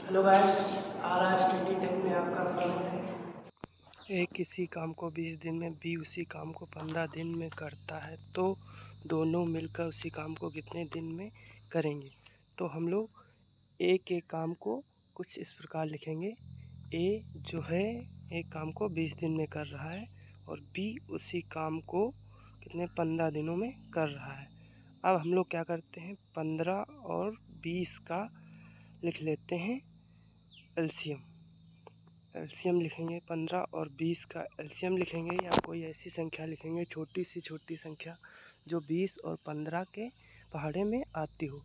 Hello guys, R Study Tech में आपका स्वागत है। ए किसी काम को 20 दिन में, बी उसी काम को 15 दिन में करता है तो दोनों मिलकर उसी काम को कितने दिन में करेंगे। तो हम लोग ए के काम को कुछ इस प्रकार लिखेंगे। ए जो है एक काम को 20 दिन में कर रहा है और बी उसी काम को कितने 15 दिनों में कर रहा है। अब हम लोग क्या करते हैं, 15 और 20 का लिख लेते हैं एलसीएम। एलसीएम लिखेंगे 15 और 20 का एलसीएम लिखेंगे या कोई ऐसी संख्या लिखेंगे, छोटी सी छोटी संख्या जो 20 और 15 के पहाड़े में आती हो।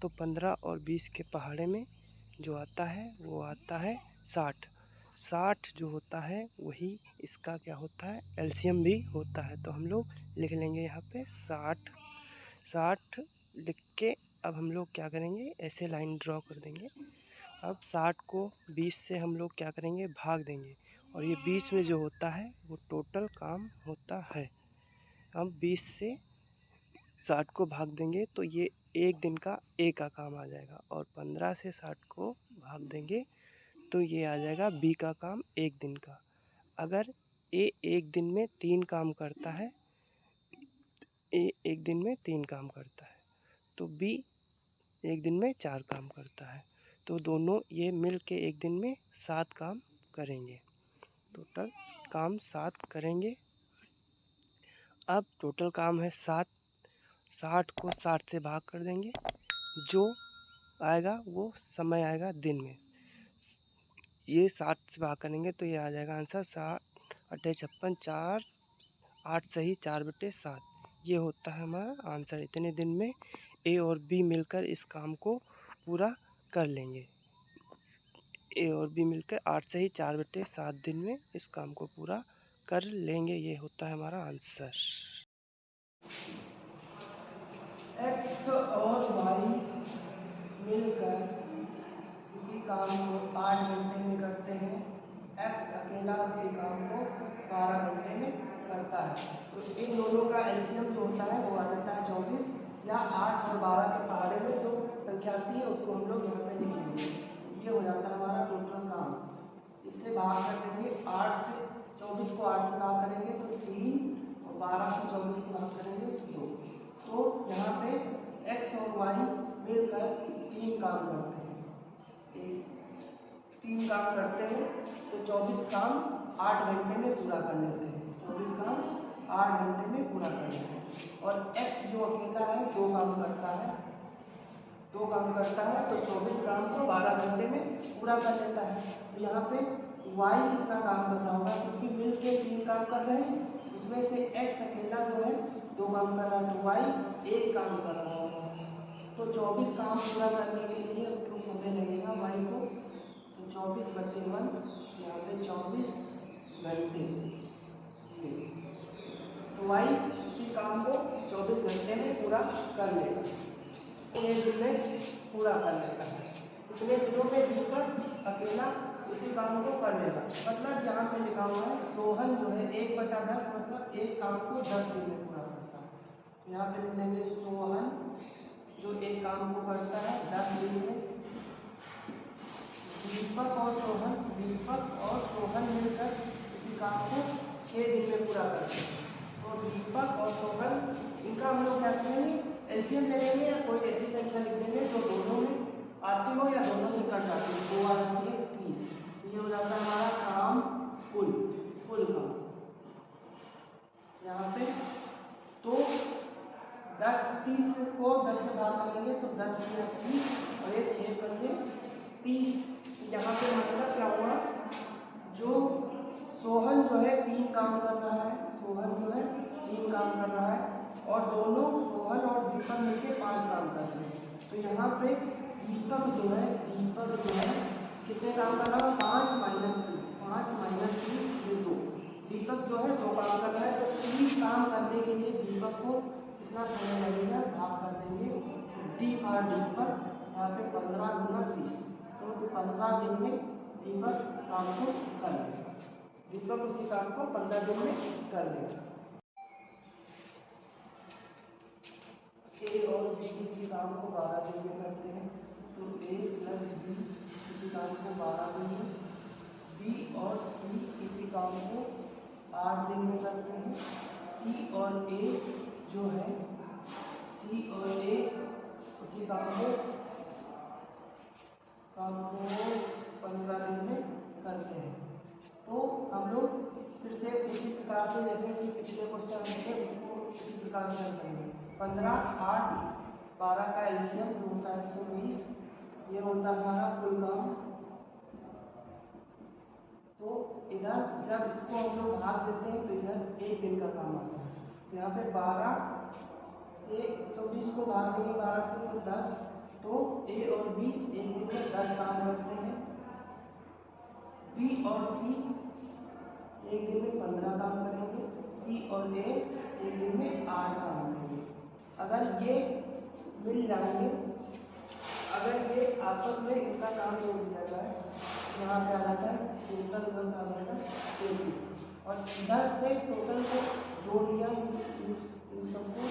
तो 15 और 20 के पहाड़े में जो आता है वो आता है 60। 60 जो होता है वही इसका क्या होता है, एलसीएम भी होता है। तो हम लोग लिख लेंगे यहाँ पे 60। 60 लिख के अब हम लोग क्या करेंगे, ऐसे लाइन ड्रॉ कर देंगे। अब 60 को 20 से हम लोग क्या करेंगे, भाग देंगे और ये बीच में जो होता है वो टोटल काम होता है। हम 20 से 60 को भाग देंगे तो ये एक दिन का ए का काम आ जाएगा और 15 से 60 को भाग देंगे तो ये आ जाएगा बी का काम एक दिन का। अगर ए एक दिन में 3 काम करता है, ए एक दिन में 3 काम करता है तो बी एक दिन में 4 काम करता है। तो दोनों ये मिल के एक दिन में 7 काम करेंगे। टोटल काम 7 करेंगे। अब टोटल काम है 7। 60 को 60 से भाग कर देंगे, जो आएगा वो समय आएगा दिन में। ये 60 से भाग करेंगे तो ये आ जाएगा आंसर 60 अट्ठे 56 4 8 सही 4/7। ये होता है हमारा आंसर। इतने दिन में ए और बी मिलकर इस काम को पूरा कर लेंगे। ए और बी मिलकर 8 सही 4/7 दिन में इस काम को पूरा कर लेंगे। ये होता है हमारा आंसर। एक्स और वाई मिलकर इसी काम को 8 घंटे में करते हैं। एक्स अकेला उसी काम को 12 घंटे में करता है। तो इन दोनों का एलसीएम जो होता है वो आ जाता है 24 या 8 और 12 के पहाड़े में जो संख्या आती है उसको हम लोग यहाँ पे लिख लेंगे। ये हो जाता है हमारा टोटल काम। इससे भाग कर देंगे 8 से 24 को 8 से भाग करेंगे तो 3 और 12 से 24 को भाग करेंगे तो 2। तो यहाँ पे एक्स और वाई मिलकर 3 काम करते हैं। 3 काम करते हैं तो 24 काम 8 घंटे में पूरा कर लेते हैं। 24 काम 8 घंटे में पूरा कर लेते हैं। और एक्स जो अकेला है 2 काम करता है, 2 काम करता है तो 24 काम को 12 घंटे में पूरा कर लेता है। तो यहाँ पे y कितना काम कर रहा होगा, क्योंकि मिल के 3 काम कर रहे हैं, उसमें से x अकेला जो है 2 काम कर रहा है तो y 1 काम कर रहा होगा। तो 24 काम पूरा करने के लिए उसको समय लगेगा y को। तो 24/1 यहाँ पे 24 घंटे। तो y उसी काम को 24 घंटे में पूरा कर लेगा। एक दिन में पूरा कर लेता है। इतने दिनों में दीपक अकेला उसी काम को कर लेगा। मतलब यहाँ पे लिखा हुआ है सोहन जो है 1/10 मतलब एक काम को 10 दिन में पूरा करता है। तो यहाँ पे लिख लेंगे सोहन जो एक काम को करता है 10 दिन में। दीपक और सोहन मिलकर इसी काम को 6 दिन में पूरा करते हैं। तो दीपक और सोहन इनका हम लोग क्या करेंगे, एलसीएम ले लेंगे या कोई ऐसी संख्या लिख देंगे जो दोनों में आती हो या दोनों से कट जाती हो। 2 आ जाती है 30। तो ये हो जाता है हमारा काम कुल काम यहाँ पे। तो 30 को 10 से भाग करेंगे तो 10 में 30 और ये 6 पंजे 30। यहाँ पे मतलब क्या हुआ, जो सोहन जो है 3 काम कर रहा है, सोहन जो है 3 काम कर रहा है और दोनों सोहन और दीपक मिलकर 5 काम कर रहे हैं। तो यहाँ पे दीपक जो है कितने काम कर रहा है, 5 - 3 ये 2। दीपक जो है 2 काम कर रहा है तो 30 काम करने के लिए दीपक को कितना समय लगेगा, भाग कर देंगे डी और दीपक यहाँ पे 15 गुना 30। तो 15 दिन में दीपक काम को कर लेगा। दीपक उसी काम को 15 दिन में कर लेगा। ए और बी इसी काम को 12 दिन में करते हैं तो ए प्लस बी इसी काम 8 दिन में करते हैं। सी और ए जो है, सी और ए उसी काम को 15 दिन में करते हैं। तो हम लोग फिर से उसी प्रकार से जैसे कि पिछले क्वेश्चन में थे उसको उसी प्रकार से करेंगे। 15, 8, 12 का एलसीएम जो होता है 120, ये होता है हमारा कुल काम। तो इधर जब इसको हम लोग भाग देते हैं तो इधर एक दिन का काम आता है। तो यहाँ पे 12 से 120 को भाग देंगे 12 से तो 10, तो ए और बी एक दिन में 10 काम करते हैं। बी और सी एक दिन में 15 काम करेंगे। सी और ए एक दिन में 8 काम करेंगे। अगर ये मिल जाएंगे, अगर ये आपस में इनका काम जोड़ दिया जाए, यहाँ पे आ जाता है टोटल वर्क आ जाएगा 33, और इधर से टोटल को जोड़ लिया, इन सबको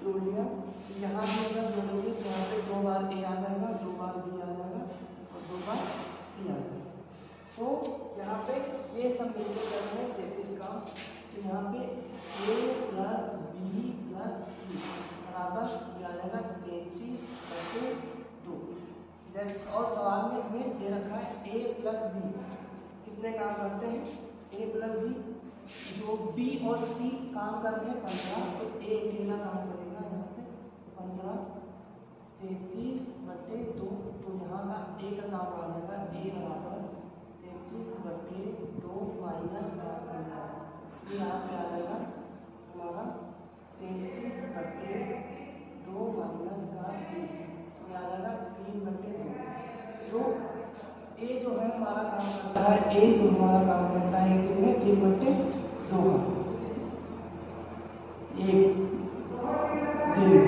जोड़ लिया। तो यहाँ भी अगर जोड़ेंगे तो यहाँ पे 2 बार ए आ जाएगा, 2 बार बी आ जाएगा और 2 बार सी आ जाएगा। तो यहाँ पे ये सब मिलकर कर रहे हैं 33 काम। तो यहाँ पे ए प्लस बी प्लस सी बराबर ये आ जाएगा 33/2। और सवाल में हमें दे रखा है ए प्लस बी कितने काम करते हैं। ए प्लस बी जो बी और सी काम करते हैं 15, तो ए अकेला काम करेगा यहाँ पे 15 33/2। तो यहाँ का ए का काम आ जाएगा ए बराबर 33/2 माइनस का बन जाएगा। ये यहाँ पे आ जाएगा हमारा 33/2 माइनस का 30, ये आ जाएगा 3/2। जो ए जो है हमारा काम करता है, ए जो हमारा काम करता है एक दिन में 3/2 का एक दिन।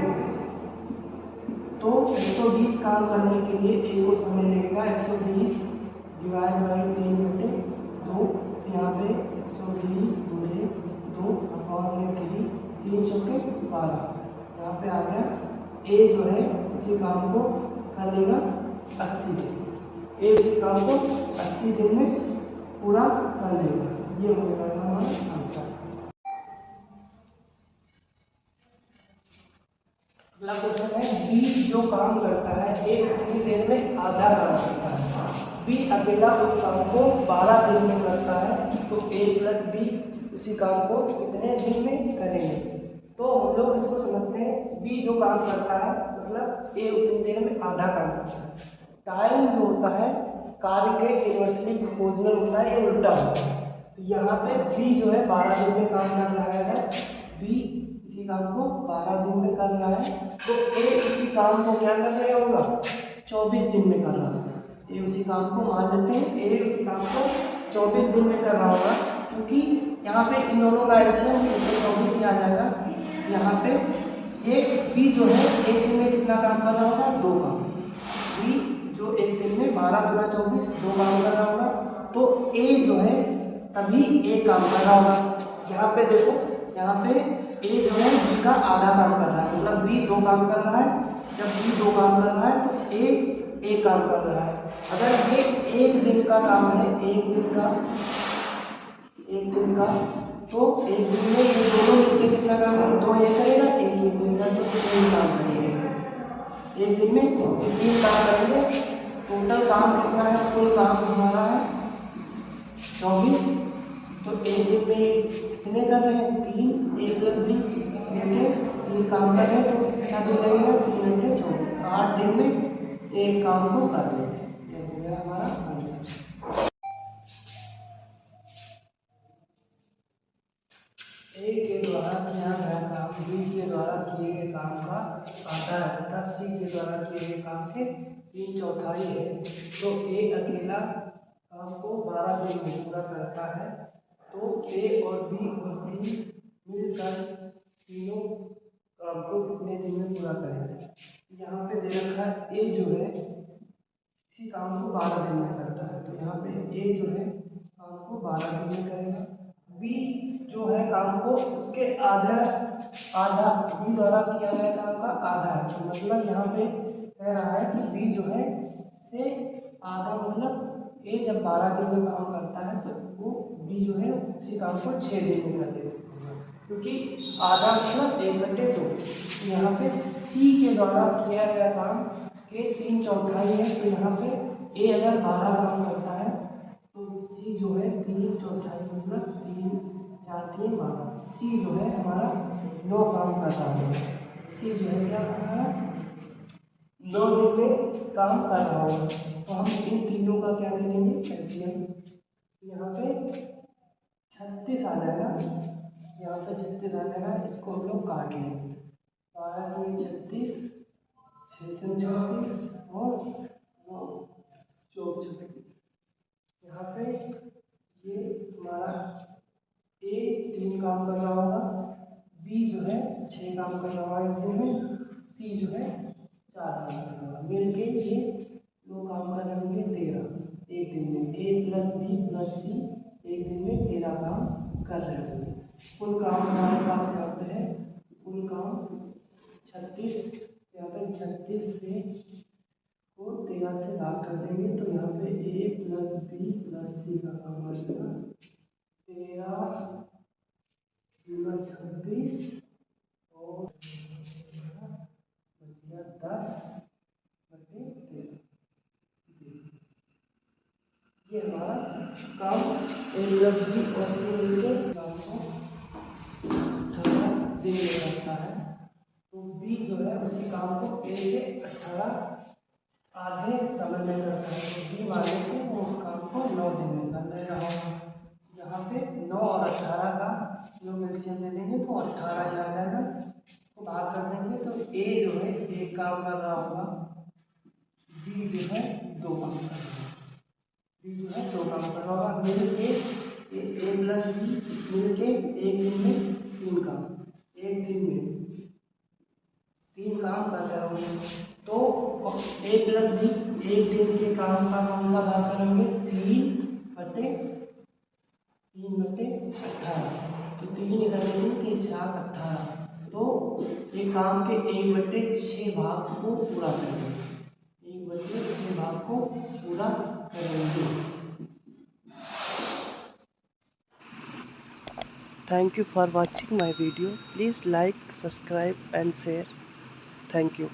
तो 120 काम करने के लिए ए को समय लगेगा 120 डिवाइड बाई 3/2। यहाँ पे 120 गुणे 2 अपॉन में 3, 3 चौके 12। यहाँ पे आ गया ए जो है उसी काम को कर लेगा 80 दिन। ए उसी काम को 80 दिन में पूरा कर लेगा। ये हो जाएगा हमारा आंसर। अगला क्वेश्चन है, बी जो काम करता है ए उतनी देर में आधा काम करता है। बी अकेला उस काम को 12 दिन में करता है, तो ए प्लस बी उसी काम को कितने दिन में करेंगे। तो हम लोग इसको समझते हैं, बी जो काम करता है मतलब ए उतनी देर में आधा काम करता है। टाइम जो होता है कार्य के इनवर्सली प्रोपोर्शनल होता है, ये उल्टा होता है। तो यहाँ पे बी जो है 12 दिन में काम कर रहा है, बी इसी काम को 12 दिन में कर रहा है। तो ए इसी काम को क्या कर रहा होगा 24 दिन में कर रहा है। ए उसी काम को मान लेते हैं, ए उसी काम को 24 दिन में कर रहा होगा, क्योंकि यहाँ पे इन दोनों का एलसीएम 24 ही आ जाएगा। यहाँ पे ये बी जो है एक दिन में कितना काम कर रहा होगा 2 काम। बी जो एक दिन में 12 × 24 2 काम कर रहा होगा, तो ए जो है तभी एक काम कर रहा होगा। यहाँ पे देखो, यहाँ पे ए जो है बी का आधा काम कर रहा है, मतलब बी 2 काम कर रहा है। जब बी 2 काम कर रहा है तो ए एक काम कर रहा है। अगर ये एक दिन का काम है, एक दिन का, तो एक दिन में ये दोनों मिलकर कितना काम करेंगे, 2 ये करेगा, एक दिन का तो 3 काम करेंगे। एक दिन में 3 काम करेंगे। टोटल काम कितना है, कुल काम हमारा है 24। तो एक दिन में कितने कर रहे हैं 3, ए प्लस बी मिलके 3 काम कर रहे हैं, तो कितना दिन लगेगा 3 × 24, 8 दिन में एक काम को कर लेंगे। ये हो गया हमारा आंसर। ए के द्वारा किया गया काम बी के द्वारा किए गए काम का आधा है तथा सी के द्वारा किए गए काम के 3/4 है। तो ए अकेला काम को 12 दिन में पूरा करता है, तो ए और बी और सी मिलकर तीनों काम को कितने दिन में पूरा करेंगे। यहाँ पे दे रखा है ए जो है इसी काम को 12 दिन में करता है, तो यहाँ पे ए जो है काम को 12 दिन में करेगा। बी जो है काम को उसके आधा बी द्वारा किया गया काम का आधा है, तो मतलब यहाँ पे कह रहा है कि बी जो है से आधा, मतलब ए जब 12 दिन में काम करता है तो वो बी जो है उसी काम को 6 दिन में कर देगा, क्योंकि आधा मतलब 1/2। यहाँ पे सी के द्वारा किया गया काम के 3/4 है, तो यहाँ पे ए अगर 12 काम करता है तो सी जो है 3/4 मतलब 3 4 3 12। सी जो है हमारा 9 काम कर रहा है। सी जो है क्या कर रहा है, 9 दिन में काम कर रहा होगा। तो हम इन तीनों का क्या करेंगे, एलसीएम। यहाँ पे 36 आ जाएगा, यहाँ पे 36 आ जाएगा, इसको हम लोग काट लेंगे। 12 में 36, 6 से 36 और 9 34। यहाँ पे ये हमारा ए 3 काम कर रहा होगा, बी जो है 6 काम कर रहा होगा एक दिन में, सी जो है 4 काम कर रहा होगा। मिल के ये 2 काम कर रहे होंगे 13 एक दिन में। ए प्लस बी प्लस सी एक दिन में 13 काम कर रहे होंगे। कुल काम हमारे पास यहाँ पे है, कुल काम 36। यहाँ पे 36 से को 13 से भाग कर देंगे तो यहाँ पे ए प्लस बी प्लस सी का काम आ जाएगा 13 गुना 26 और 10/13। ये हमारा काम ए प्लस बी और सी मिलकर काम को 18 दिन में करता है। तो बी जो है उसी काम को ए से 18 आधे समय में करता है, तो बी वाले को वो काम को 9 दिन में कर ले रहा होगा। यहाँ पे 9 और 18 का लोग एलसीएम ले लेंगे तो 18 ही आ जाएगा, इसको भाग कर देंगे तो ए जो है 1 काम कर रहा होगा, बी जो है 2 काम कर रहा होगा, बी जो है 2 काम कर रहा होगा। मिल के ए प्लस बी मिल के एक दिन में 3 काम, एक दिन में 3 काम कर रहे होंगे। तो ए प्लस बी एक दिन के काम का कौन सा भाग करेंगे, 3/18। तो 3 करेंगे 3 4 18, तो ये काम के 1/6 भाग को पूरा करेंगे, 1/6 भाग को पूरा करेंगे। Thank you for watching my video. Please like, subscribe and share. Thank you.